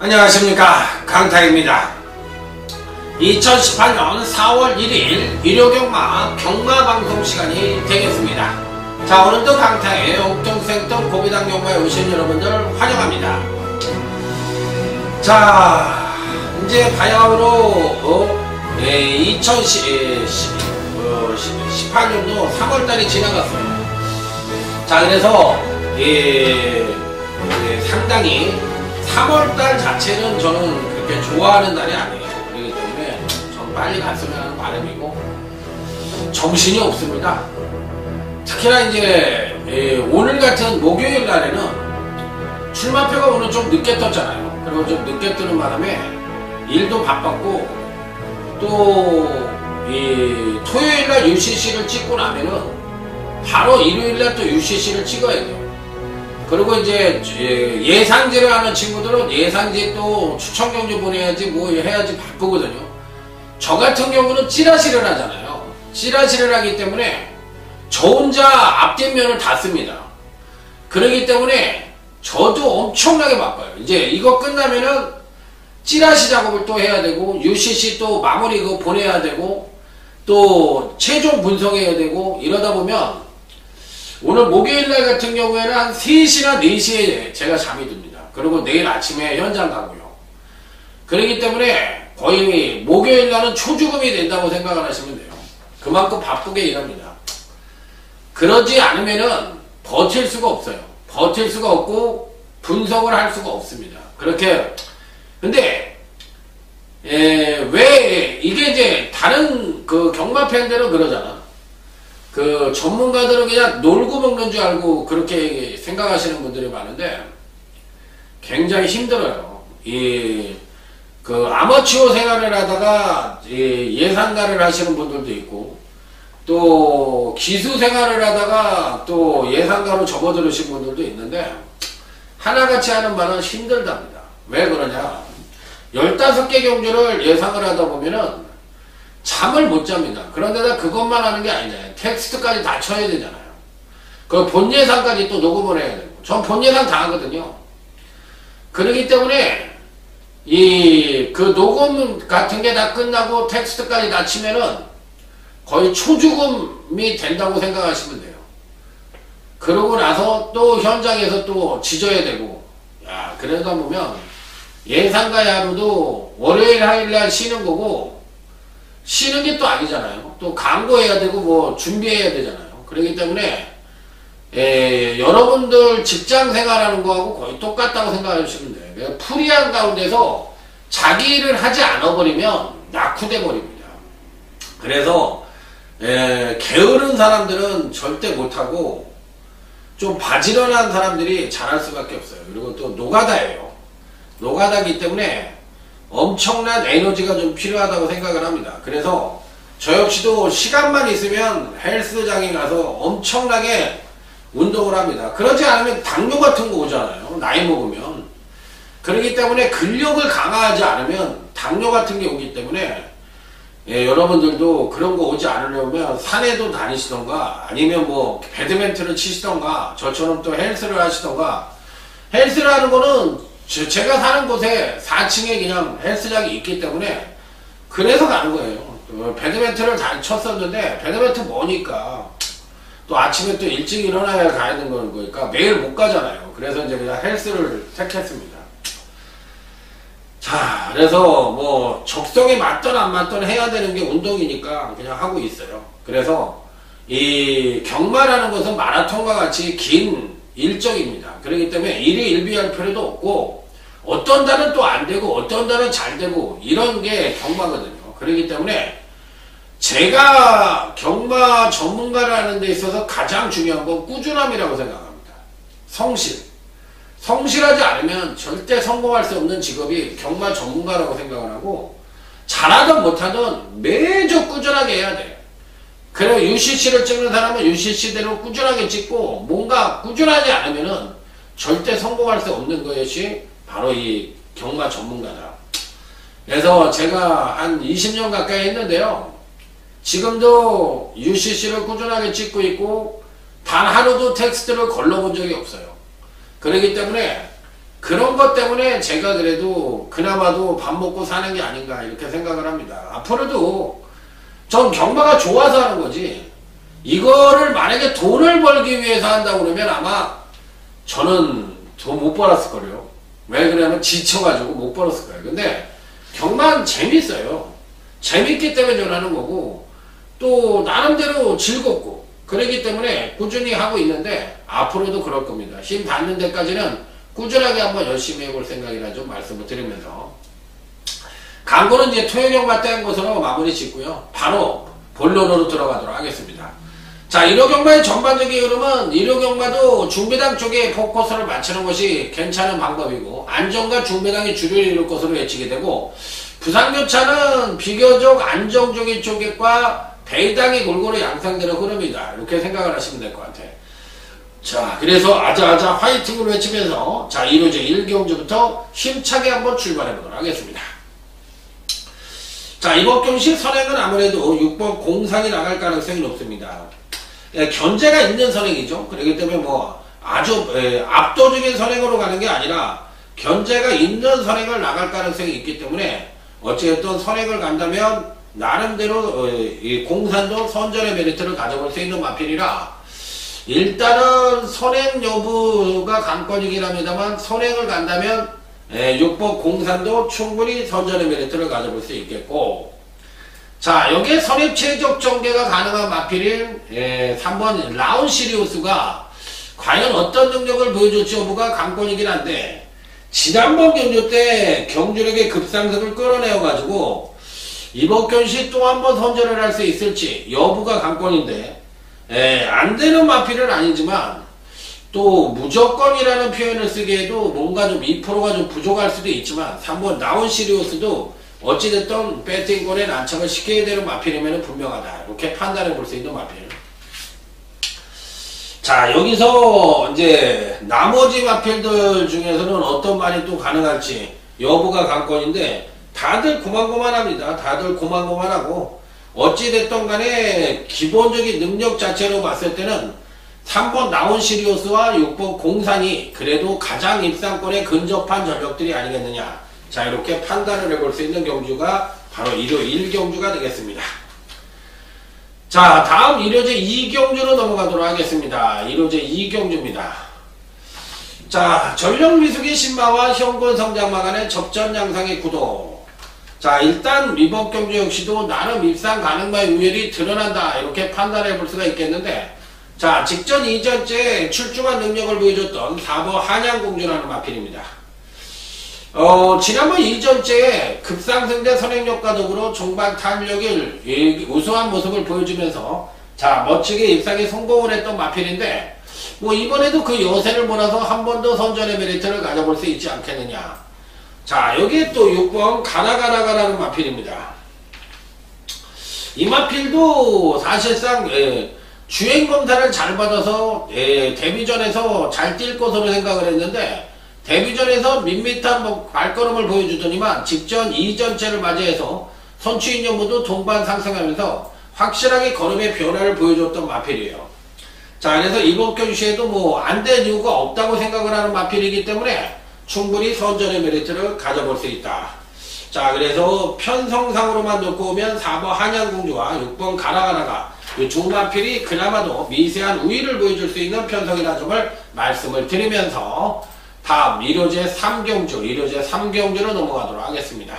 안녕하십니까, 강타입니다. 2018년 4월 1일 일요경마 경마방송 시간이 되겠습니다. 자, 오늘도 강타의 옥동생동 고비당 경마에 오신 여러분들 환영합니다. 자, 이제 바야흐로 2018년도 3월달이 지나갔어요. 자, 그래서 상당히 3월달 자체는 저는 그렇게 좋아하는 달이 아니에요. 그렇기 때문에 전 빨리 갔으면 하는 바람이고 정신이 없습니다. 특히나 이제 오늘 같은 목요일 날에는 출마표가 오늘 좀 늦게 떴잖아요. 그리고 좀 늦게 뜨는 바람에 일도 바빴고 또 토요일날 UCC를 찍고 나면은 바로 일요일날 또 UCC를 찍어야 돼요. 그리고 이제 예상제를 하는 친구들은 예상제 또 추천 경주 보내야지 뭐 해야지 바쁘거든요. 저 같은 경우는 찌라시를 하잖아요. 찌라시를 하기 때문에 저 혼자 앞뒷면을 다 씁니다. 그러기 때문에 저도 엄청나게 바빠요. 이제 이거 끝나면은 찌라시 작업을 또 해야 되고 UCC 또 마무리 그거 보내야 되고 또 최종 분석해야 되고 이러다 보면 오늘 목요일날 같은 경우에는 한 3시나 4시에 제가 잠이 듭니다. 그리고 내일 아침에 현장 가고요. 그렇기 때문에 거의 목요일날은 초죽음이 된다고 생각을 하시면 돼요. 그만큼 바쁘게 일합니다. 그러지 않으면은 버틸 수가 없어요. 버틸 수가 없고 분석을 할 수가 없습니다. 그렇게 근데 왜 이게 이제 다른 그 경마 팬들은 그러잖아. 그 전문가들은 그냥 놀고 먹는 줄 알고 그렇게 생각하시는 분들이 많은데 굉장히 힘들어요. 그 아마추어 생활을 하다가 예상가를 하시는 분들도 있고 또 기수 생활을 하다가 또 예상가로 접어들으신 분들도 있는데 하나같이 하는 바는 힘들답니다. 왜 그러냐? 15개 경주를 예상을 하다 보면은 잠을 못 잡니다. 그런데다 그것만 하는 게 아니잖아요. 텍스트까지 다 쳐야 되잖아요. 그 본예상까지 또 녹음을 해야 되고. 전 본예상 다 하거든요. 그러기 때문에 그 녹음 같은 게 다 끝나고 텍스트까지 다 치면은 거의 초죽음이 된다고 생각하시면 돼요. 그러고 나서 또 현장에서 또 지져야 되고. 야, 그러다 보면 예상가 야루도 월요일 화요일날 쉬는 거고 쉬는 게 또 아니잖아요. 또 광고해야 되고 뭐 준비해야 되잖아요. 그렇기 때문에 여러분들 직장 생활하는 거하고 거의 똑같다고 생각하시면 돼요. 풀이한 가운데서 자기 일을 하지 않아 버리면 낙후돼 버립니다. 그래서 게으른 사람들은 절대 못하고 좀 바지런한 사람들이 잘할 수밖에 없어요. 그리고 또 노가다예요. 노가다기 때문에 엄청난 에너지가 좀 필요하다고 생각을 합니다. 그래서 저 역시도 시간만 있으면 헬스장에 가서 엄청나게 운동을 합니다. 그러지 않으면 당뇨 같은 거 오잖아요. 나이 먹으면. 그렇기 때문에 근력을 강화하지 않으면 당뇨 같은 게 오기 때문에 여러분들도 그런 거 오지 않으려면 산에도 다니시던가 아니면 뭐 배드민턴을 치시던가 저처럼 또 헬스를 하시던가. 헬스를 하는 거는 제가 사는 곳에 4층에 그냥 헬스장이 있기 때문에 그래서 가는 거예요. 배드민턴을 다 쳤었는데 배드민턴 뭐니까 또 아침에 또 일찍 일어나야 가야 되는 거니까 매일 못 가잖아요. 그래서 이제 그냥 헬스를 택했습니다. 자, 그래서 뭐 적성에 맞던 안 맞던 해야 되는 게 운동이니까 그냥 하고 있어요. 그래서 이 경마라는 것은 마라톤과 같이 긴 일정입니다. 그렇기 때문에 일희일비할 필요도 없고 어떤 달은 또 안 되고 어떤 달은 잘 되고 이런 게 경마거든요. 그렇기 때문에 제가 경마 전문가를 하는 데 있어서 가장 중요한 건 꾸준함이라고 생각합니다. 성실. 성실하지 않으면 절대 성공할 수 없는 직업이 경마 전문가라고 생각을 하고 잘하든 못하든 매주 꾸준하게 해야 돼요. 그리고 UCC를 찍는 사람은 UCC대로 꾸준하게 찍고 뭔가 꾸준하지 않으면은 절대 성공할 수 없는 것이 바로 이 경마 전문가다. 그래서 제가 한 20년 가까이 했는데요. 지금도 UCC를 꾸준하게 찍고 있고 단 하루도 텍스트를 걸러본 적이 없어요. 그렇기 때문에 그런 것 때문에 제가 그래도 그나마도 밥 먹고 사는 게 아닌가 이렇게 생각을 합니다. 앞으로도 전 경마가 좋아서 하는 거지, 이거를 만약에 돈을 벌기 위해서 한다고 그러면 아마 저는 돈 못 벌었을 거예요. 왜 그러냐면 지쳐가지고 못 벌었을 거예요. 근데 경마는 재밌어요. 재밌기 때문에 저는 하는 거고, 또 나름대로 즐겁고 그러기 때문에 꾸준히 하고 있는데 앞으로도 그럴 겁니다. 힘 닿는 데까지는 꾸준하게 한번 열심히 해볼 생각이라 좀 말씀을 드리면서, 광고는 이제 토요경마 때 한 것으로 마무리 짓고요. 바로 본론으로 들어가도록 하겠습니다. 자, 1호 경마의 전반적인 흐름은 1호 경마도 중배당 쪽에 포커스를 맞추는 것이 괜찮은 방법이고, 안정과 중배당이 주류를 이룰 것으로 예측이 되고, 부상교차는 비교적 안정적인 쪽과 배당이 골고루 양상되는 흐름이다, 이렇게 생각을 하시면 될 것 같아요. 자, 그래서 아자아자 화이팅으로 외치면서, 자, 1호제 1경주부터 힘차게 한번 출발해 보도록 하겠습니다. 자, 이번 경시 선행은 아무래도 6번 공상이 나갈 가능성이 높습니다. 견제가 있는 선행이죠. 그렇기 때문에 뭐 아주 압도적인 선행으로 가는 게 아니라 견제가 있는 선행을 나갈 가능성이 있기 때문에, 어찌됐든 선행을 간다면 나름대로 이 공산도 선전의 메리트를 가져볼 수 있는 마필이라, 일단은 선행 여부가 관건이긴 합니다만 선행을 간다면 6번 공산도 충분히 선전의 메리트를 가져볼 수 있겠고, 자, 여기에 선입 최적 전개가 가능한 마필인 3번 라운시리우스가 과연 어떤 능력을 보여줄지 여부가 관건이긴 한데, 지난번 경주 때 경주력의 급상승을 끌어내어가지고 이번 경시 또 한 번 선전을 할 수 있을지 여부가 관건인데, 안되는 마필은 아니지만 또 무조건이라는 표현을 쓰기에도 뭔가 좀 2%가 좀 부족할 수도 있지만, 3번 라운시리우스도 어찌됐든 배팅권에 난착을 시켜야 되는 마필이면 분명하다, 이렇게 판단해 볼 수 있는 마필. 자, 여기서 이제 나머지 마필들 중에서는 어떤 말이 또 가능할지 여부가 관건인데, 다들 고만고만합니다. 다들 고만고만하고, 어찌됐든 간에 기본적인 능력 자체로 봤을 때는 3번 나온시리우스와 6번 공산이 그래도 가장 입상권에 근접한 전력들이 아니겠느냐, 자, 이렇게 판단을 해볼 수 있는 경주가 바로 1호 1경주가 되겠습니다. 자, 다음 1호제 2경주로 넘어가도록 하겠습니다. 1호제 2경주입니다. 자, 전력미숙의 신마와 현군 성장마 간의 접전 양상의 구도. 자, 일단 이번 경주 역시도 나름 입상 가능마의 우열이 드러난다, 이렇게 판단해 볼 수가 있겠는데, 자, 직전 이전째 출중한 능력을 보여줬던 4번 한양공주라는 마필입니다. 지난번 이전째에 급상승된 선행력과 더불어 종반 탄력을 우수한 모습을 보여주면서, 자, 멋지게 입상에 성공을 했던 마필인데, 뭐 이번에도 그 여세를 몰아서 한 번 더 선전의 메리트를 가져볼 수 있지 않겠느냐. 자, 여기에 또 6번 가나가나가라는 마필입니다. 이 마필도 사실상 주행검사를 잘 받아서 데뷔전에서 잘 뛸 것으로 생각을 했는데, 데뷔전에서 밋밋한 발걸음을 보여주더니만 직전 이전체를 맞이해서 선취인 연보도 동반 상승하면서 확실하게 걸음의 변화를 보여줬던 마필이에요. 자, 그래서 이번 경시에도 뭐 안 될 이유가 없다고 생각을 하는 마필이기 때문에 충분히 선전의 메리트를 가져볼 수 있다. 자, 그래서 편성상으로만 놓고 오면 4번 한양공주와 6번 가나가나가 이 두 마필이 그나마도 미세한 우위를 보여줄 수 있는 편성이라는 점을 말씀을 드리면서, 다음 1호제 3경주, 1호제 3경주로 넘어가도록 하겠습니다.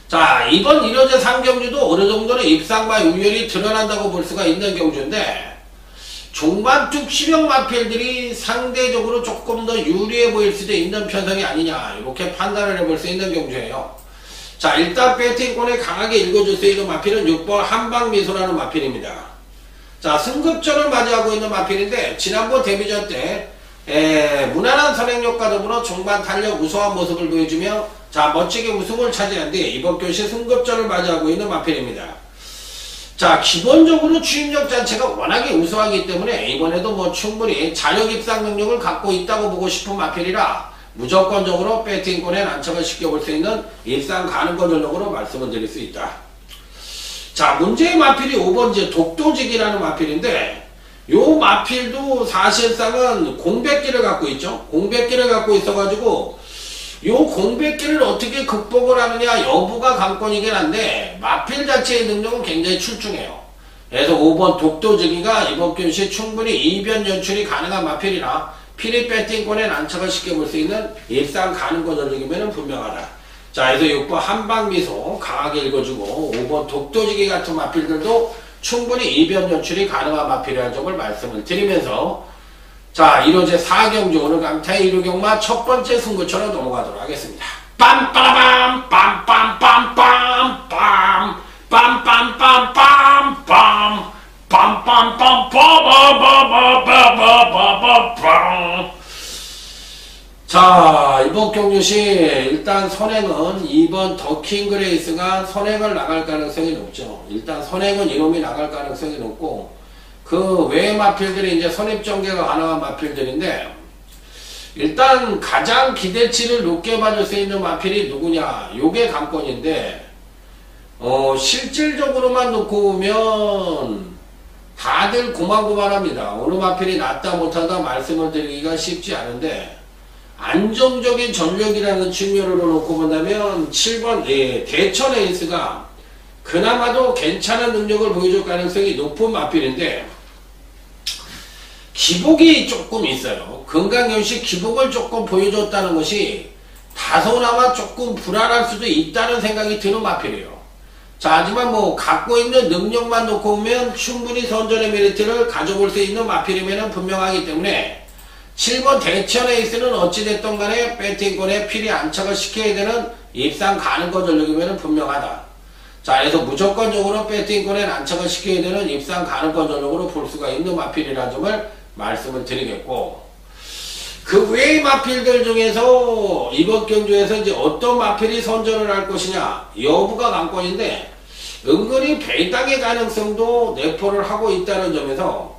자, 이번 1호제 3경주도 어느 정도는 입상과 우열이 드러난다고 볼 수가 있는 경주인데, 종반뚝 시력 마필들이 상대적으로 조금 더 유리해 보일 수도 있는 편성이 아니냐, 이렇게 판단을 해볼 수 있는 경주예요. 자, 일단 배팅권에 강하게 읽어줄 수 있는 마필은 6번 한방미소라는 마필입니다. 자, 승급전을 맞이하고 있는 마필인데, 지난번 데뷔전 때 무난한 선행력과 더불어 종반 탄력 우수한 모습을 보여주며, 자, 멋지게 우승을 차지한 뒤 이번 경시 승급전을 맞이하고 있는 마필입니다. 자, 기본적으로 추임력 자체가 워낙에 우수하기 때문에 이번에도 뭐 충분히 자력 입상 능력을 갖고 있다고 보고 싶은 마필이라 무조건적으로 배팅권에 난척을 시켜볼 수 있는 입상 가능권 전력으로 말씀을 드릴 수 있다. 자, 문제의 마필이 5번째 독도직이라는 마필인데, 요 마필도 사실상은 공백기를 갖고 있죠. 공백기를 갖고 있어가지고 요 공백기를 어떻게 극복을 하느냐 여부가 관건이긴 한데 마필 자체의 능력은 굉장히 출중해요. 그래서 5번 독도즈기가 이번 교시 충분히 이변 연출이 가능한 마필이라 피리 배팅권에 난처가 쉽게 볼 수 있는 일상 가능권 전적이면 분명하다. 자, 그래서 6번 한방미소 강하게 읽어주고 5번 독도지기 같은 마필들도 충분히 이변 연출이 가능한 마필이라는 점을 말씀을 드리면서 자, 1호제 4경주 오늘 강타의 1호경마 첫 번째 승부처럼 넘어가도록 하겠습니다. 빰빠라밤 빰빰빰빰빰 빰빰빰빰빰빰 빰빰빰빰빰빰빰빰빰빰. 자, 이번 경주시 일단 선행은 2번 더킹그레이스가 선행을 나갈 가능성이 높죠. 일단 선행은 이놈이 나갈 가능성이 높고 그 외의 마필들이 이제 선입전개가 가능한 마필들인데 일단 가장 기대치를 높게 받을 수 있는 마필이 누구냐 요게 관건인데 실질적으로만 놓고 보면 다들 고만고만합니다. 어느 마필이 낫다 못하다 말씀을 드리기가 쉽지 않은데 안정적인 전력이라는 측면으로 놓고 본다면 7번 대천 에이스가 그나마도 괜찮은 능력을 보여줄 가능성이 높은 마필인데 기복이 조금 있어요. 건강연식 기복을 조금 보여줬다는 것이 다소나마 조금 불안할 수도 있다는 생각이 드는 마필이에요. 자, 하지만 뭐 갖고 있는 능력만 놓고 보면 충분히 선전의 메리트를 가져볼 수 있는 마필이면 분명하기 때문에 7번 대천 에이스는 어찌됐든 간에 배팅권에 필히 안착을 시켜야 되는 입상 가능권 전력이면 분명하다. 자, 그래서 무조건적으로 배팅권에 안착을 시켜야 되는 입상 가능권 전력으로 볼 수가 있는 마필이라는 점을 말씀을 드리겠고 그 외의 마필들 중에서 이번 경주에서 이제 어떤 마필이 선전을 할 것이냐 여부가 관건인데 은근히 배당의 가능성도 내포를 하고 있다는 점에서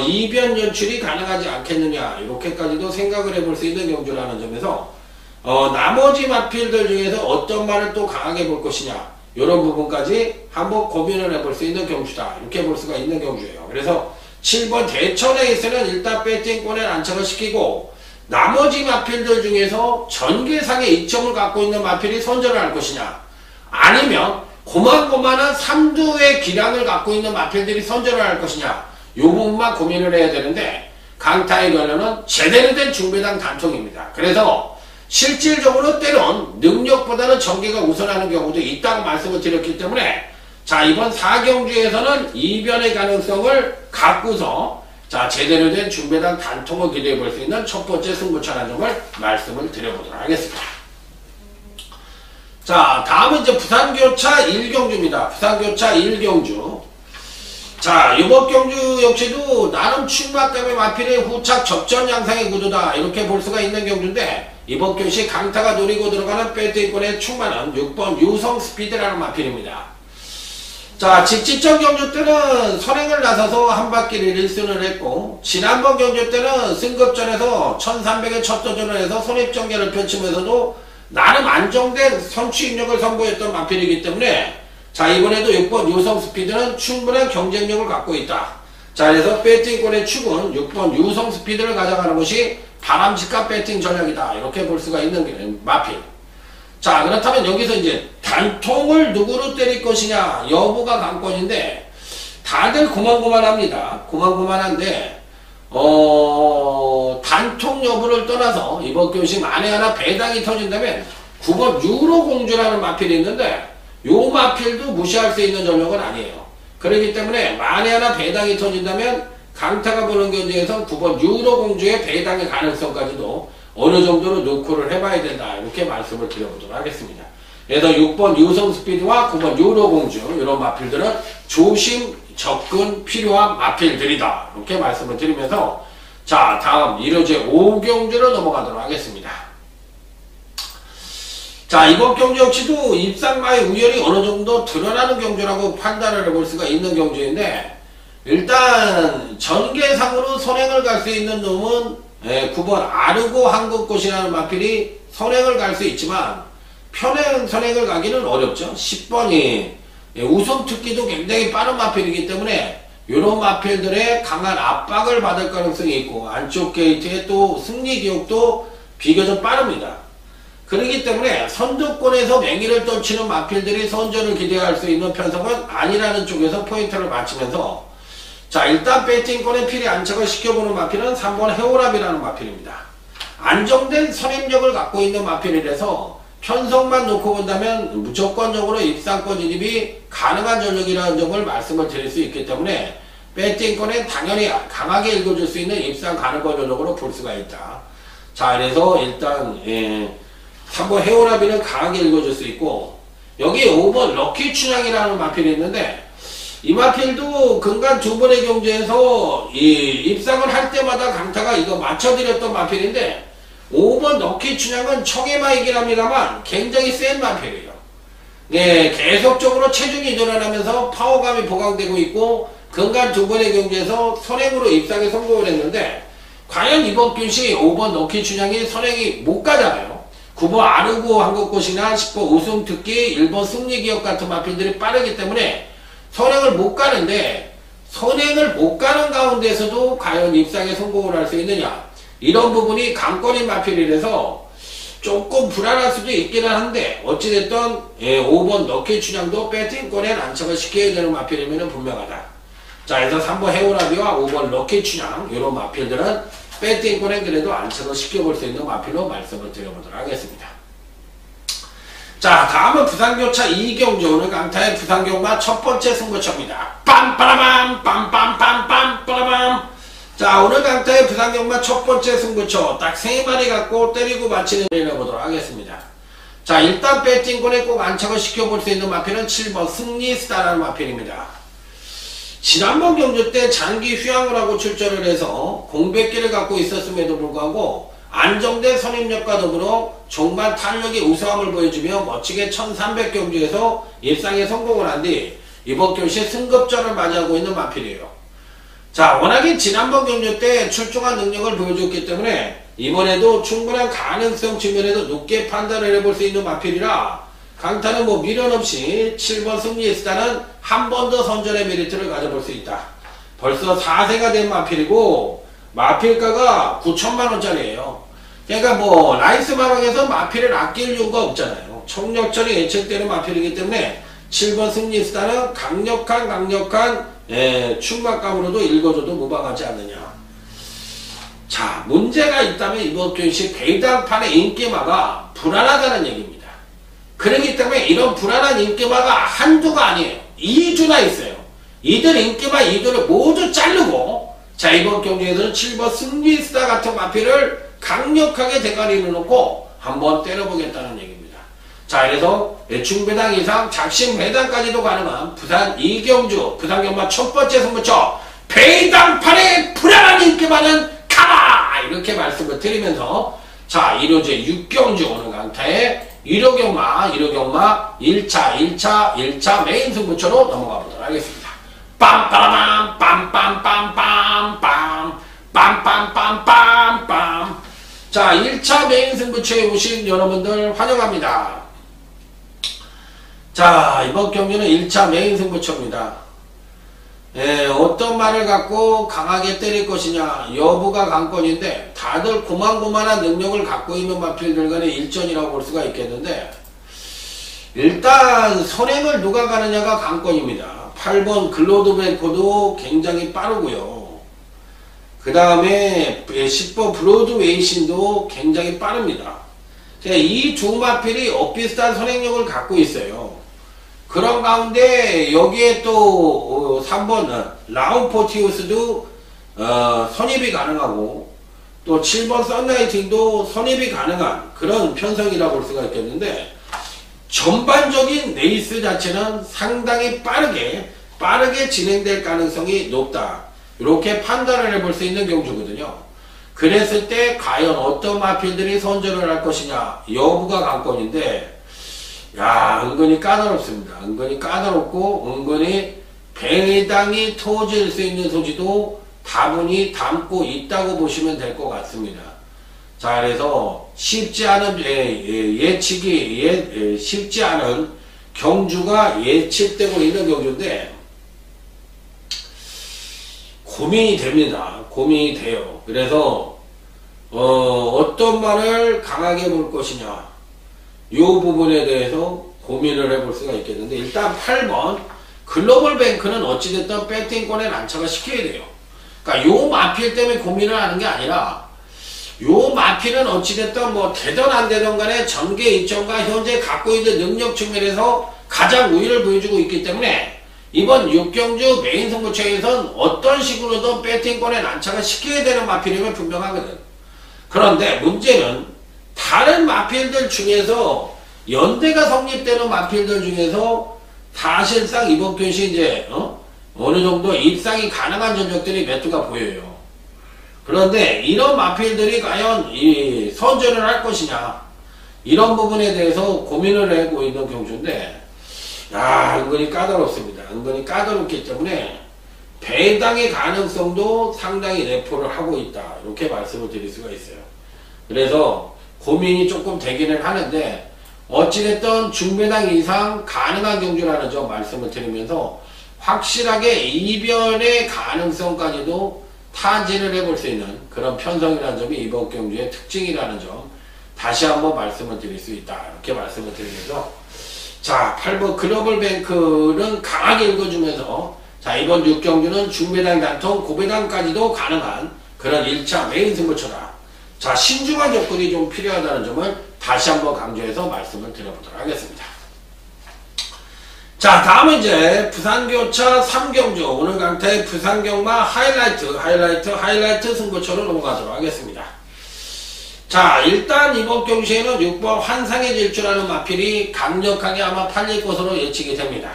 이변 연출이 가능하지 않겠느냐 이렇게까지도 생각을 해볼 수 있는 경주라는 점에서 나머지 마필들 중에서 어떤 말을 또 강하게 볼 것이냐 이런 부분까지 한번 고민을 해볼 수 있는 경주다 이렇게 볼 수가 있는 경주예요. 그래서 7번 대천 에이스는 일단 배팅권에 안착을 시키고 나머지 마필들 중에서 전개상의 이점을 갖고 있는 마필이 선전을 할 것이냐 아니면 고만고만한 3두의 기량을 갖고 있는 마필들이 선전을 할 것이냐 이 부분만 고민을 해야 되는데 강타의 결론은 제대로 된 중배당 단통입니다. 그래서 실질적으로 때론 능력보다는 전개가 우선하는 경우도 있다고 말씀을 드렸기 때문에 자, 이번 4경주에서는 이변의 가능성을 갖고서 자, 제대로 된 중배당 단통을 기대해 볼 수 있는 첫 번째 승부처라는 점을 말씀을 드려보도록 하겠습니다. 자, 다음은 이제 부산교차 1경주입니다. 부산교차 1경주. 자, 이번 경주 역시도 나름 충막감의 마필의 후착 접전 양상의 구도다 이렇게 볼 수가 있는 경주인데 이번 경시 강타가 노리고 들어가는 배팅권의 충만은 6번 유성 스피드라는 마필입니다. 자, 직지점 경주 때는 선행을 나서서 한 바퀴를 1승을 했고 지난번 경주 때는 승급전에서 1300의 첫 도전을 해서 선입전개를 펼치면서도 나름 안정된 선취 입력을 선보였던 마필이기 때문에 자, 이번에도 6번 유성 스피드는 충분한 경쟁력을 갖고 있다. 자, 그래서 배팅권의 축은 6번 유성 스피드를 가져가는 것이 바람직한 배팅 전략이다 이렇게 볼 수가 있는 마필. 자, 그렇다면 여기서 이제 단통을 누구로 때릴 것이냐 여부가 관건인데 다들 고만고만합니다. 고만고만한데 단통 여부를 떠나서 이번 교시 만에 하나 배당이 터진다면 9번 유로공주라는 마필이 있는데 요 마필도 무시할 수 있는 전력은 아니에요. 그렇기 때문에 만에 하나 배당이 터진다면 강타가 보는 견제에서 9번 유로공주의 배당의 가능성까지도 어느 정도로 노크를 해봐야 된다 이렇게 말씀을 드려보도록 하겠습니다. 그래서 6번 유성 스피드와 9번 유로공주 이런 마필들은 조심 접근 필요한 마필들이다 이렇게 말씀을 드리면서 자, 다음 1호제 5경주로 넘어가도록 하겠습니다. 자, 이번 경주 역시도 입상마의 우열이 어느 정도 드러나는 경주라고 판단을 해볼 수가 있는 경주인데 일단 전개상으로 선행을 갈 수 있는 놈은 9번 아르고 한국꽃이라는 마필이 선행을 갈 수 있지만 편행 선행을 가기는 어렵죠. 10번이 우선 특기도 굉장히 빠른 마필이기 때문에 이런 마필들의 강한 압박을 받을 가능성이 있고 안쪽 게이트의 또 승리 기록도 비교적 빠릅니다. 그렇기 때문에 선두권에서 맹위를 떨치는 마필들이 선전을 기대할 수 있는 편성은 아니라는 쪽에서 포인트를 맞추면서 자, 일단 배팅권에 필히 안착을 시켜보는 마필은 3번 해오랍이라는 마필입니다. 안정된 선임력을 갖고 있는 마필이라서 편성만 놓고 본다면 무조건적으로 입상권 진입이 가능한 전력이라는 점을 말씀을 드릴 수 있기 때문에 배팅권에 당연히 강하게 읽어줄 수 있는 입상 가능권 전력으로 볼 수가 있다. 자, 그래서 일단 3번 해오라비는 강하게 읽어줄 수 있고 여기 5번 럭키 춘향이라는 마필이 있는데 이 마필도 근간 두 번의 경주에서 입상을 할 때마다 강타가 이거 맞춰드렸던 마필인데 5번 럭키 춘향은 청해마이긴 합니다만 굉장히 센 마필이에요. 네, 계속적으로 체중이 늘어나면서 파워감이 보강되고 있고 근간 두 번의 경주에서 선행으로 입상에 성공을 했는데 과연 이번 균시 5번 럭키 춘향이 선행이 못 가잖아요. 9번 아르고 한국꽃이나 10번 우승특기 1번 승리기업 같은 마필들이 빠르기 때문에 선행을 못 가는데 선행을 못 가는 가운데서도 과연 입상에 성공을 할 수 있느냐 이런 부분이 강권인 마필이라서 조금 불안할 수도 있기는 한데 어찌됐든 5번 럭키 춘향도 배팅권에 안착을 시켜야 되는 마필이면 분명하다. 자, 그래서 3번 해오라비와 5번 럭키 춘향 이런 마필들은 배팅권에 그래도 안착을 시켜볼 수 있는 마필로 말씀을 드려보도록 하겠습니다. 자, 다음은 부산교차 2경주 오늘 강타의 부산경마 첫 번째 승부처입니다. 빰빠라밤 빰빰빰빰 빠라밤. 자, 오늘 강타의 부산경마 첫 번째 승부처 딱 3마리 갖고 때리고 맞히는 내려보도록 하겠습니다. 자, 일단 배팅권에 꼭 안착을 시켜볼 수 있는 마필은 7번 승리스타라는 마필입니다. 지난번 경주 때 장기 휴양을 하고 출전을 해서 공백기를 갖고 있었음에도 불구하고 안정된 선임력과 더불어 종반 탄력의 우수함을 보여주며 멋지게 1300경주에서 입상에 성공을 한 뒤 이번 경시 승급전을 맞이하고 있는 마필이에요. 자, 워낙에 지난번 경주 때 출중한 능력을 보여줬기 때문에 이번에도 충분한 가능성 측면에서 높게 판단을 해볼 수 있는 마필이라 강타는 뭐 미련 없이 7번 승리스타는 한 번 더 선전의 메리트를 가져볼 수 있다. 벌써 4세가 된 마필이고 마필가가 9천만원짜리예요. 그러니까 뭐 라이스 마방에서 마필을 아낄 이유가 없잖아요. 총력전이 예측되는 마필이기 때문에 7번 승리스타는 강력한 충막감으로도 읽어줘도 무방하지 않느냐. 자, 문제가 있다면 이번 경시 배당판의 인기마가 불안하다는 얘기입니다. 그렇기 때문에 이런 불안한 인기마가 한두가 아니에요. 2주나 있어요. 이들 인기마 2주를 모두 자르고 자, 이번 경기에서는 7번 승리스타 같은 마필을 강력하게 대가리를 놓고 한번 때려보겠다는 얘기입니다. 자, 그래서 중배당 이상 작심 배당까지도 가능한 부산 2경주 부산경마 첫 번째 승부처 배당판의 불안한 인기마는 가라! 이렇게 말씀을 드리면서 자, 1호제 6경주 오늘 강타의 1호경마 1차 메인 승부처로 넘어가 보도록 하겠습니다. 빰빠라밤 빰빰빰빰빰 빰빰빰빰빰. 자, 1차 메인 승부처에 오신 여러분들 환영합니다. 자, 이번 경기는 1차 메인 승부처입니다. 어떤 말을 갖고 강하게 때릴 것이냐 여부가 관건인데 다들 고만고만한 능력을 갖고 있는 마필들 간의 일전이라고 볼 수가 있겠는데 일단 선행을 누가 가느냐가 관건입니다. 8번 글로드베코도 굉장히 빠르고요. 그 다음에 10번 브로드웨이신도 굉장히 빠릅니다. 이 두 마필이 엇비슷한 선행력을 갖고 있어요. 그런 가운데 여기에 또 3번 라운포티우스도 선입이 가능하고 또 7번 썬라이팅도 선입이 가능한 그런 편성이라고 볼 수가 있겠는데 전반적인 레이스 자체는 상당히 빠르게 진행될 가능성이 높다. 이렇게 판단을 해볼 수 있는 경주거든요. 그랬을 때 과연 어떤 마필들이 선전을 할 것이냐 여부가 관건인데 야, 은근히 까다롭습니다. 은근히 까다롭고 은근히 배당이 터질 수 있는 소지도 다분히 담고 있다고 보시면 될 것 같습니다. 자, 그래서 쉽지 않은 예측이 쉽지 않은 경주가 예측되고 있는 경주인데 고민이 됩니다. 고민이 돼요. 그래서 어떤 말을 강하게 볼 것이냐 이 부분에 대해서 고민을 해볼 수가 있겠는데, 일단 8번 글로벌뱅크는 어찌됐든 배팅권에 난처가 시켜야 돼요. 그러니까 요 마필 때문에 고민을 하는 게 아니라, 요 마필은 어찌됐든 뭐 되든 안 되든 간에 전개 이점과 현재 갖고 있는 능력 측면에서 가장 우위를 보여주고 있기 때문에 이번 6경주 메인 승부처에선 어떤 식으로든 배팅권에 난처가 시켜야 되는 마필임을 분명하거든. 그런데 문제는 다른 마필들 중에서 연대가 성립되는 마필들 중에서 사실상 이번 경시 이제 어느 정도 입상이 가능한 전적들이 몇 두가 보여요. 그런데 이런 마필들이 과연 이 선전을 할 것이냐, 이런 부분에 대해서 고민을 하고 있는 경주인데, 야, 은근히 까다롭습니다. 은근히 까다롭기 때문에 배당의 가능성도 상당히 내포를 하고 있다, 이렇게 말씀을 드릴 수가 있어요. 그래서 고민이 조금 되기는 하는데, 어찌됐든 중배당 이상 가능한 경주라는 점 말씀을 드리면서 확실하게 이변의 가능성까지도 타진을 해볼 수 있는 그런 편성이라는 점이 이번 경주의 특징이라는 점 다시 한번 말씀을 드릴 수 있다, 이렇게 말씀을 드리면서, 자, 8번 글로벌뱅크는 강하게 읽어주면서, 자, 이번 6경주는 중배당 단통 고배당까지도 가능한 그런 1차 메인 승부처다. 자, 신중한 접근이 좀 필요하다는 점을 다시 한번 강조해서 말씀을 드려보도록 하겠습니다. 자, 다음은 이제 부산교차 3경주, 오늘 강타의 부산경마 하이라이트 승부처로 넘어가도록 하겠습니다. 자, 일단 이번 경시에는 6번 환상의 질주라는 마필이 강력하게 아마 팔릴 것으로 예측이 됩니다.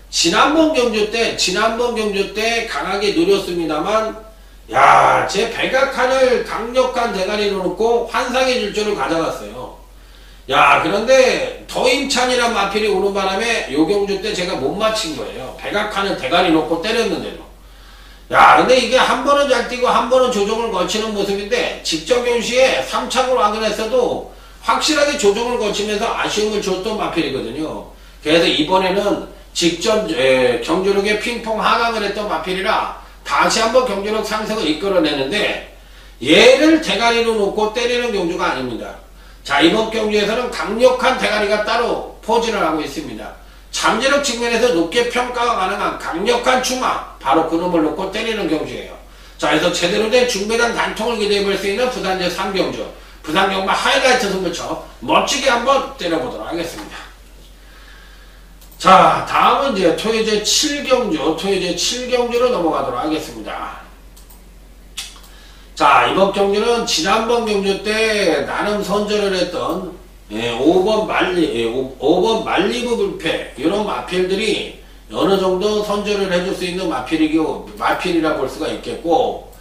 지난번 경주 때 강하게 노렸습니다만, 야, 제 백악관을 강력한 대가리로 놓고 환상의 질주를 가져갔어요. 야, 그런데 더 힘찬이란 마필이 오는 바람에 요 경주 때 제가 못 맞힌 거예요. 백악관을 대가리 놓고 때렸는데도. 야, 근데 이게 한 번은 잘 뛰고 한 번은 조정을 거치는 모습인데, 직전 경시에 3착으로 하긴 했어도 확실하게 조정을 거치면서 아쉬움을 줬던 마필이거든요. 그래서 이번에는 직전 경주력의 핑퐁 하강을 했던 마필이라 다시 한번 경주력 상승을 이끌어내는데, 얘를 대가리로 놓고 때리는 경주가 아닙니다. 자, 이번 경주에서는 강력한 대가리가 따로 포진을 하고 있습니다. 잠재력 측면에서 높게 평가가 가능한 강력한 추마, 바로 그놈을 놓고 때리는 경주예요. 자, 그래서 제대로 된 중배당 단통을 기대해볼 수 있는 부산제 3경주, 부산경마 하이라이트 승부처 멋지게 한번 때려보도록 하겠습니다. 자, 다음은 이제 토요제 7경주로 넘어가도록 하겠습니다. 자, 이번 경주는 지난번 경주 때 나름 선전을 했던 5번 말리부 불패, 이런 마필들이 어느 정도 선전을 해줄 수 있는 마필이라 볼 수가 있겠고,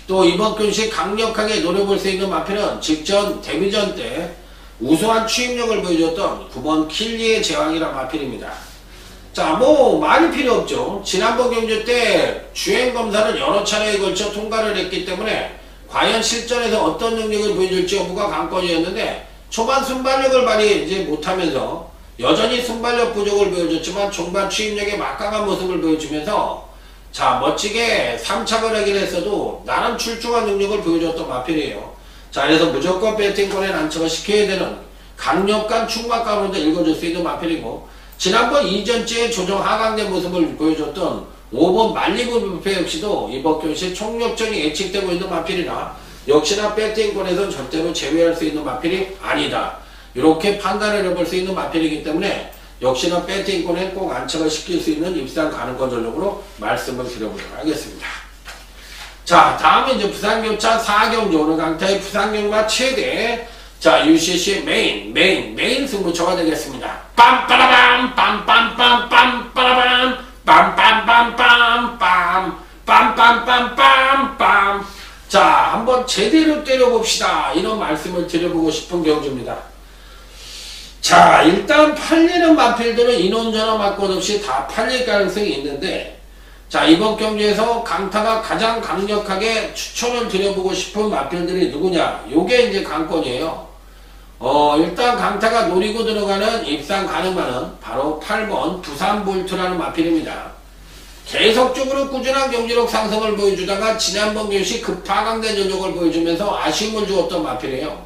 또 이번 경시 강력하게 노려볼 수 있는 마필은 직전 데뷔전 때 우수한 추임력을 보여줬던 9번 킬리의 제왕이란 마필입니다. 자, 뭐 말이 필요 없죠. 지난번 경주 때 주행검사를 여러 차례에 걸쳐 통과를 했기 때문에 과연 실전에서 어떤 능력을 보여줄지 여부가 관건이었는데, 초반 순발력을 발휘하지 못하면서 여전히 순발력 부족을 보여줬지만 종반 추임력의 막강한 모습을 보여주면서, 자, 멋지게 3착을 하긴 했어도 나름 출중한 능력을 보여줬던 마필이에요. 자, 그래서 무조건 배팅권에 난처가 시켜야 되는 강력한 충막 가운데 읽어줄 수 있는 마필이고, 지난번 이전주에 조정 하강된 모습을 보여줬던 5번 말리부 불패 역시도 이번 경시 총력전이 예측되고 있는 마필이라 역시나 배팅권에선 절대로 제외할 수 있는 마필이 아니다, 이렇게 판단을 해볼 수 있는 마필이기 때문에 역시나 배팅권에 꼭 안착을 시킬 수 있는 입상 가능권 전력으로 말씀을 드려보도록 하겠습니다. 자, 다음은 이제 부산교차 4경주, 오늘 강타의 부산경마 최대, 자, UCC 메인 승부처가 되겠습니다. 빰빠라밤 빰빰빰빰빠라밤 빰빰빰빰빰 빰빰빰빰빰. 자, 한번 제대로 때려봅시다, 이런 말씀을 드려보고 싶은 경주입니다. 자, 일단 팔리는 마필들은 인원 전화 맞고 없이 다 팔릴 가능성이 있는데, 자, 이번 경주에서 강타가 가장 강력하게 추천을 드려보고 싶은 마필들이 누구냐, 요게 이제 관건이에요. 일단 강타가 노리고 들어가는 입상 가능만은 바로 8번 부산볼트라는 마필입니다. 계속적으로 꾸준한 경제력 상승을 보여주다가 지난번 교시 급하강된 전력을 보여주면서 아쉬움을 주었던 마필이에요.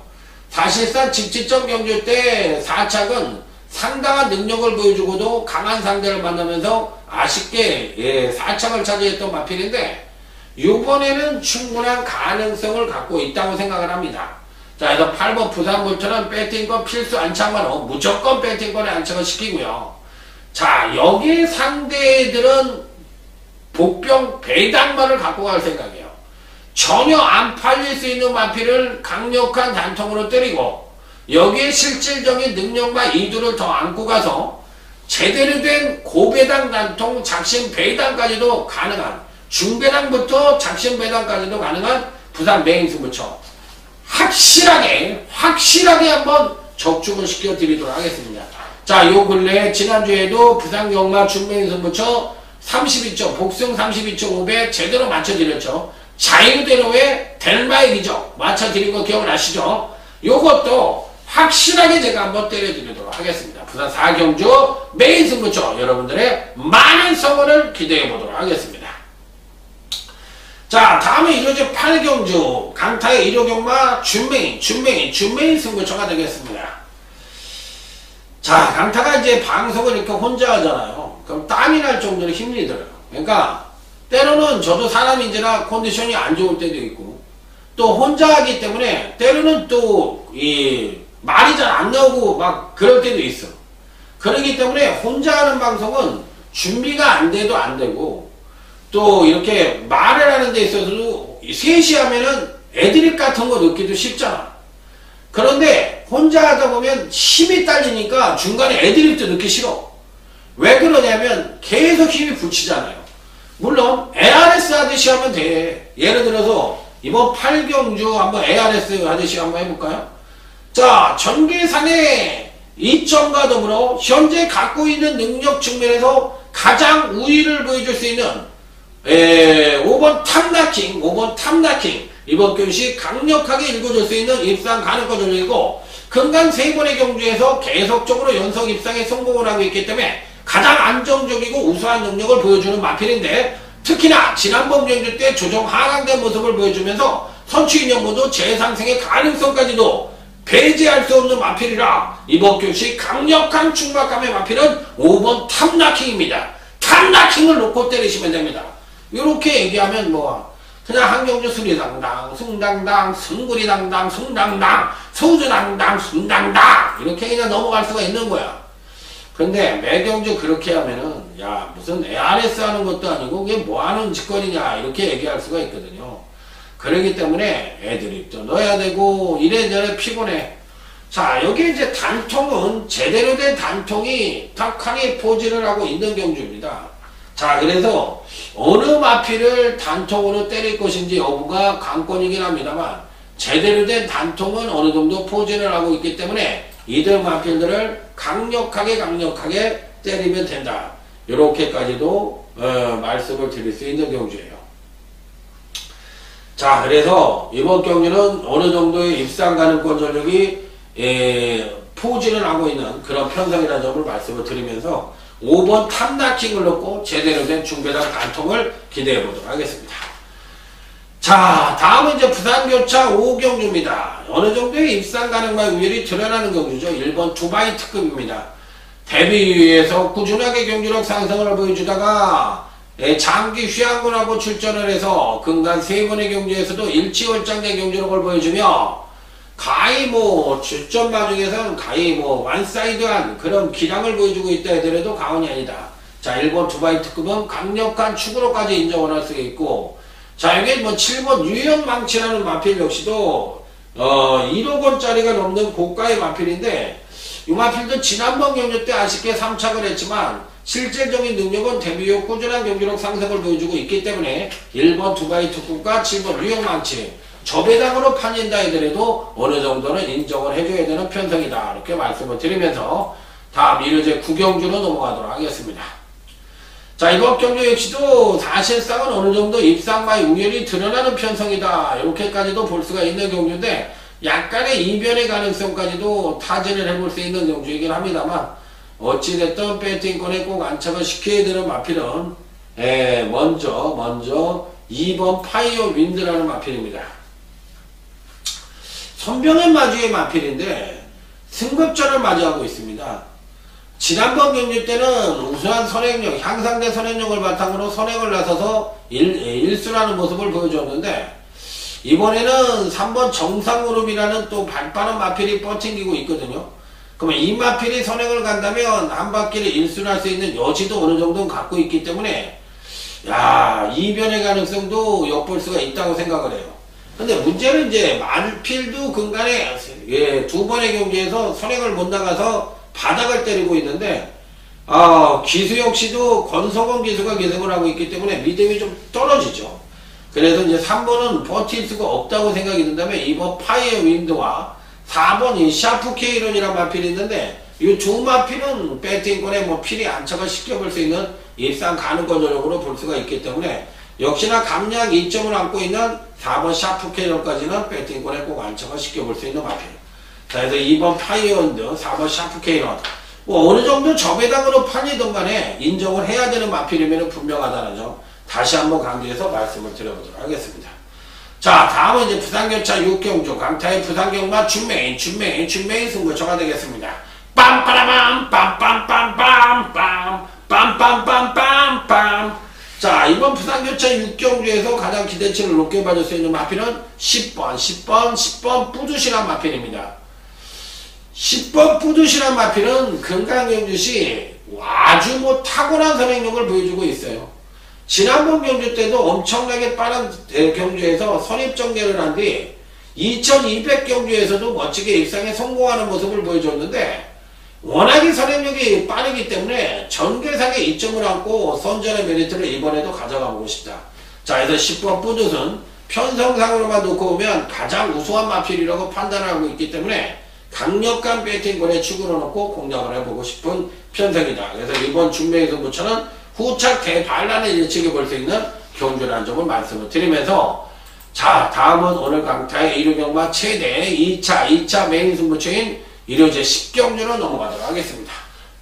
사실상 직지점 경주 때 4착은 상당한 능력을 보여주고도 강한 상대를 만나면서 아쉽게 4착을 차지했던 마필인데 이번에는 충분한 가능성을 갖고 있다고 생각을 합니다. 자, 그래서 8번 부산볼트는 배팅권 필수 안착만으로 무조건 배팅권에 안착을 시키고요. 자, 여기 상대들은 복병 배당만을 갖고 갈 생각이에요. 전혀 안 팔릴 수 있는 마필을 강력한 단통으로 때리고 여기에 실질적인 능력과 이두를 더 안고 가서 제대로 된 고배당 단통 작심 배당까지도 가능한 중배당부터 작심 배당까지도 가능한 부산 메인 승부처 확실하게 한번 적중을 시켜 드리도록 하겠습니다. 자, 요 근래 지난주에도 부산 경마 중메인 승부처 32점 복승 32.5배 제대로 맞춰드렸죠. 자유대로의 델마의 기적 맞춰드린 거 기억나시죠? 요것도 확실하게 제가 한번 때려드리도록 하겠습니다. 부산 4경주 메인 승부처 여러분들의 많은 성원을 기대해 보도록 하겠습니다. 자, 다음에 1호제 8경주 강타의 1호 경마 준메인 승부처가 되겠습니다. 자, 강타가 이제 방송을 이렇게 혼자 하잖아요. 그럼 땀이 날 정도로 힘이 들어요. 그러니까 때로는 저도 사람인지라 컨디션이 안 좋을 때도 있고 또 혼자 하기 때문에 때로는 또 이 말이 잘 안 나오고 막 그럴 때도 있어. 그렇기 때문에 혼자 하는 방송은 준비가 안 돼도 안 되고 또 이렇게 말을 하는 데 있어서도 셋이 하면은 애드립 같은 거 넣기도 쉽잖아. 그런데 혼자 하다 보면 힘이 딸리니까 중간에 애드립도 넣기 싫어. 왜 그러냐면 계속 힘이 붙이잖아요. 물론 ARS 하듯이 하면 돼. 예를 들어서 이번 8경주 한번 ARS 하듯이 한번 해볼까요? 자, 전계산의 이점과 더불어 현재 갖고 있는 능력 측면에서 가장 우위를 보여줄 수 있는 5번 탑나킹 이번 교시 강력하게 읽어줄 수 있는 입상 가능권 전력이고 근간 3번의 경주에서 계속적으로 연속 입상에 성공을 하고 있기 때문에 가장 안정적이고 우수한 능력을 보여주는 마필인데 특히나 지난번 경주 때 조정 하강된 모습을 보여주면서 선취 인연모두 재상승의 가능성까지도 배제할 수 없는 마필이라 이번 교시 강력한 충박감의 마필은 5번 탑나킹입니다. 탑나킹을 놓고 때리시면 됩니다. 이렇게 얘기하면 뭐 그냥 한경주 수리당당 숭당당 승구리당당 숭당당 소주당당 숭당당 이렇게 그냥 넘어갈 수가 있는 거야. 근데 매경주 그렇게 하면은 야 무슨 ARS 하는 것도 아니고 그게 뭐하는 짓거리냐 이렇게 얘기할 수가 있거든요. 그렇기 때문에 애드립도 넣어야 되고 이래저래 피곤해. 자, 여기 이제 단통은 제대로 된 단통이 탁하게 포진을 하고 있는 경주입니다. 자, 그래서 어느 마필을 단통으로 때릴 것인지 여부가 관건이긴 합니다만 제대로 된 단통은 어느 정도 포진을 하고 있기 때문에 이들 마필들을 강력하게 때리면 된다. 이렇게까지도 말씀을 드릴 수 있는 경주예요. 자, 그래서 이번 경기는 어느 정도의 입상 가능권 전력이 포진을 하고 있는 그런 편성이라는 점을 말씀을 드리면서 5번 탑나킹을 넣고 제대로 된 중배당 단통을 기대해 보도록 하겠습니다. 자, 다음은 이제 부산교차 5경주입니다. 어느 정도의 입상 가능과 우열이 드러나는 경주죠. 1번 두바이 특급입니다. 데뷔에서 꾸준하게 경주력 상승을 보여주다가 장기 휴양군하고 출전을 해서 근간 3번의 경주에서도 일치월장된 경주력을 보여주며 가히 뭐 출전 마중에서는 가히 뭐 완사이드한 그런 기량을 보여주고 있다 하더라도 과언이 아니다. 자, 1번 두바이 특급은 강력한 축으로까지 인정을 할 수가 있고 자, 여기 뭐 7번 유형망치라는 마필 역시도 1억 원짜리가 넘는 고가의 마필인데 이 마필도 지난번 경주 때 아쉽게 3착을 했지만 실질적인 능력은 데뷔 후 꾸준한 경기력 상승을 보여주고 있기 때문에 1번 두바이 특급과 7번 유형망치 저배당으로 팔린다 하더라도 어느 정도는 인정을 해줘야 되는 편성이다. 이렇게 말씀을 드리면서 다음 1호제 9경주로 넘어가도록 하겠습니다. 자, 이번 경주 역시도 사실상은 어느 정도 입상과의 우열이 드러나는 편성이다. 이렇게까지도 볼 수가 있는 경주인데 약간의 이변의 가능성까지도 타진을 해볼 수 있는 경주이긴 합니다만 어찌됐든 배팅권에 꼭 안착을 시켜야 되는 마필은 먼저 2번 파이어 윈드라는 마필입니다. 손병현 마주의 마필인데 승급전을 맞이하고 있습니다. 지난번 경기 때는 우수한 선행력, 향상된 선행력을 바탕으로 선행을 나서서 일수라는 모습을 보여줬는데 이번에는 3번 정상그룹이라는 또 발빠른 마필이 뻗팅기고 있거든요. 그러면 이 마필이 선행을 간다면 한 바퀴를 일순할 수 있는 여지도 어느 정도는 갖고 있기 때문에 이변의 가능성도 엿볼 수가 있다고 생각을 해요. 근데 문제는 이제 마필도 근간에 두 번의 경기에서 선행을 못 나가서 바닥을 때리고 있는데 기수 역시도 권성원 기수가 계승을 하고 있기 때문에 믿음이 좀 떨어지죠. 그래서 이제 3번은 버틸 수가 없다고 생각이 든다면 2번 파이어 윈드와 4번 이 샤프 케이런이라는 마필이 있는데 이 두 마필은 배팅권에 필이 안착을 시켜볼 수 있는 입상 가능권 전력으로 볼 수가 있기 때문에 역시나 감량 2점을 안고 있는 4번 샤프 케이런까지는 배팅권에 꼭 안착을 시켜볼 수 있는 마필. 자, 그래서 2번 파이어 윈드, 4번 샤프 케이런. 어느 정도 저배당으로 팔리던 간에 인정을 해야 되는 마필이면 분명하다는 점 다시 한번 강조해서 말씀을 드려보도록 하겠습니다. 자, 다음은 이제 부산경차 6경주 강타의 부산경마 준메인 승부처가 되겠습니다. 빰빠라밤 빰빰빰빰빰 빰빰빰빰빰. 자, 이번 부산경차 6경주에서 가장 기대치를 높게 받을 수 있는 마필은 10번 뿌듯이란 마필입니다. 10번 뿌듯이란 마필은 금강경주시 아주 탁월한 선행력을 보여주고 있어요. 지난번 경주 때도 엄청나게 빠른 경주에서 선입정계를 한 뒤 2200 경주에서도 멋지게 입상에 성공하는 모습을 보여줬는데 워낙에 선행력이 빠르기 때문에 전개상에 이점을 안고 선전의 메리트를 이번에도 가져가보고 싶다. 자, 그래서 10번 뿌듯은 편성상으로만 놓고 보면 가장 우수한 마필이라고 판단을 하고 있기 때문에 강력한 배팅권에 축으로 놓고 공략을 해보고 싶은 편성이다. 그래서 이번 중매의 승부처는 후착 대반란을 예측해 볼 수 있는 경주라는 점을 말씀을 드리면서 자, 다음은 오늘 강타의 1호경마 최대 2차 메인 승부처인 1호제 10경주로 넘어가도록 하겠습니다.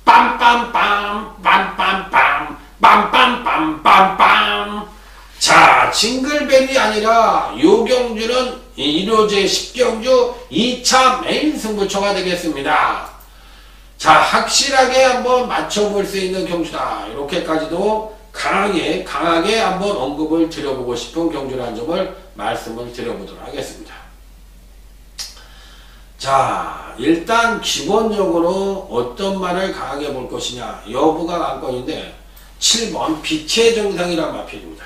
빰빰빰 빰빰빰 빰빰빰빰빰. 자, 징글벨이 아니라 요 경주는 1호제 10경주 2차 메인 승부처가 되겠습니다. 자, 확실하게 한번 맞춰볼 수 있는 경주다. 이렇게까지도 강하게 한번 언급을 드려보고 싶은 경주라는 점을 말씀을 드려보도록 하겠습니다. 자, 일단 기본적으로 어떤 말을 강하게 볼 것이냐 여부가 관건인데 7번 빛의 정상이란 마필입니다.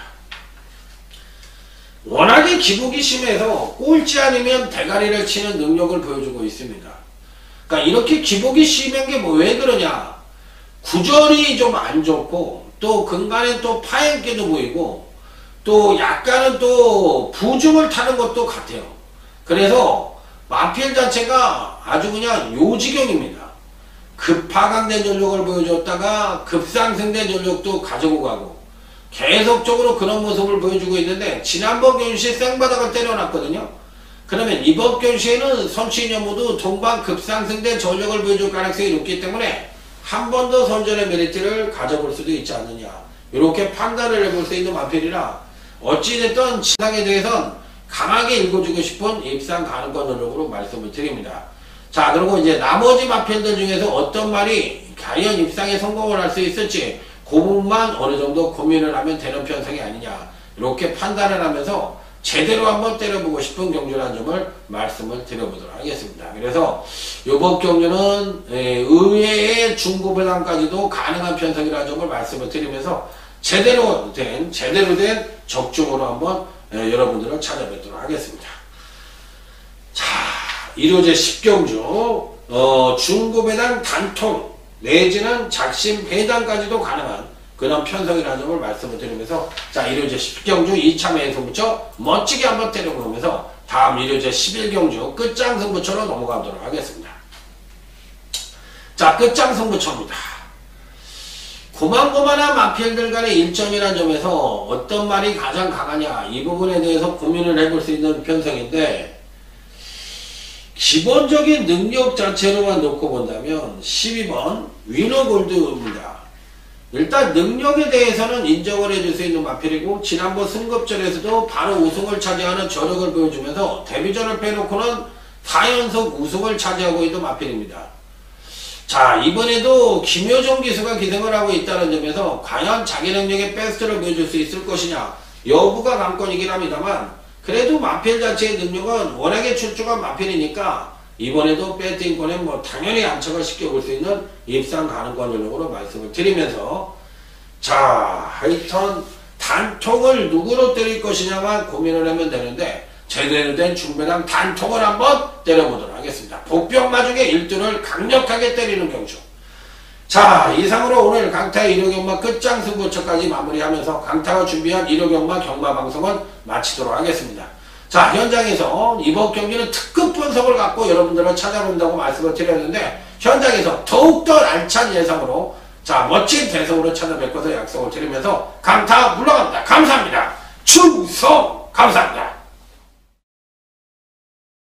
워낙에 기복이 심해서 꼴찌 아니면 대가리를 치는 능력을 보여주고 있습니다. 그러니까 이렇게 기복이 심한 게 왜 그러냐, 구절이 좀 안 좋고 또 근간에 또 파행기도 보이고 또 약간은 또 부중을 타는 것도 같아요. 그래서 마필 자체가 아주 그냥 요지경입니다. 급하강된 전력을 보여줬다가 급상승된 전력도 가지고 가고 계속적으로 그런 모습을 보여주고 있는데 지난번 경시에 생바닥을 때려놨거든요. 그러면 이번 경시에는 선취인연 모두 동반 급상승된 전력을 보여줄 가능성이 높기 때문에 한 번 더 선전의 메리트를 가져볼 수도 있지 않느냐, 이렇게 판단을 해볼 수 있는 마필이라 어찌됐든 지상에 대해선 강하게 읽어주고 싶은 입상 가능권 전력으로 말씀을 드립니다. 자, 그리고 이제 나머지 마필들 중에서 어떤 말이 과연 입상에 성공을 할 수 있을지 그 부분만 어느 정도 고민을 하면 되는 편성이 아니냐, 이렇게 판단을 하면서 제대로 한번 때려보고 싶은 경주라는 점을 말씀을 드려보도록 하겠습니다. 그래서 이번 경주는 의외의 중고배당까지도 가능한 편성이라는 점을 말씀을 드리면서 제대로 된 적중으로 한번 여러분들을 찾아뵙도록 하겠습니다. 자, 1호제 10경주 중고배당 단통 내지는 작심 배당까지도 가능한 그런 편성이라는 점을 말씀을 드리면서 자, 1호제 10경주 2차 메인 승부처 멋지게 한번 때려보면서 다음 1호제 11경주 끝장 승부처로 넘어가도록 하겠습니다. 자, 끝장 승부처입니다. 고만고만한 마필들 간의 일점이라는 점에서 어떤 말이 가장 강하냐, 이 부분에 대해서 고민을 해볼 수 있는 편성인데 기본적인 능력 자체로만 놓고 본다면 12번 위너골드입니다. 일단 능력에 대해서는 인정을 해줄 수 있는 마필이고 지난번 승급전에서도 바로 우승을 차지하는 저력을 보여주면서 데뷔전을 빼놓고는 4연속 우승을 차지하고 있는 마필입니다. 자, 이번에도 김효정 기수가 기승을 하고 있다는 점에서 과연 자기 능력의 베스트를 보여줄 수 있을 것이냐 여부가 관건이긴 합니다만 그래도 마필 자체의 능력은 워낙에 출중한 마필이니까 이번에도 배팅권에 뭐 당연히 안착을 시켜볼 수 있는 입상 가능권 전력으로 말씀을 드리면서 자, 하여튼 단통을 누구로 때릴 것이냐만 고민을 하면 되는데 제대로 된 중배당 단통을 한번 때려보도록 하겠습니다. 복병마중의 1두를 강력하게 때리는 경주. 자, 이상으로 오늘 강타 1호 경마 끝장 승부처까지 마무리하면서 강타가 준비한 1호 경마 경마 방송은 마치도록 하겠습니다. 자, 현장에서 이번 경기는 특급 분석을 갖고 여러분들을 찾아온다고 말씀을 드렸는데 현장에서 더욱더 알찬 예상으로 자, 멋진 대성으로 찾아뵙고서 약속을 드리면서 강타 물러갑니다. 감사합니다. 충성! 감사합니다.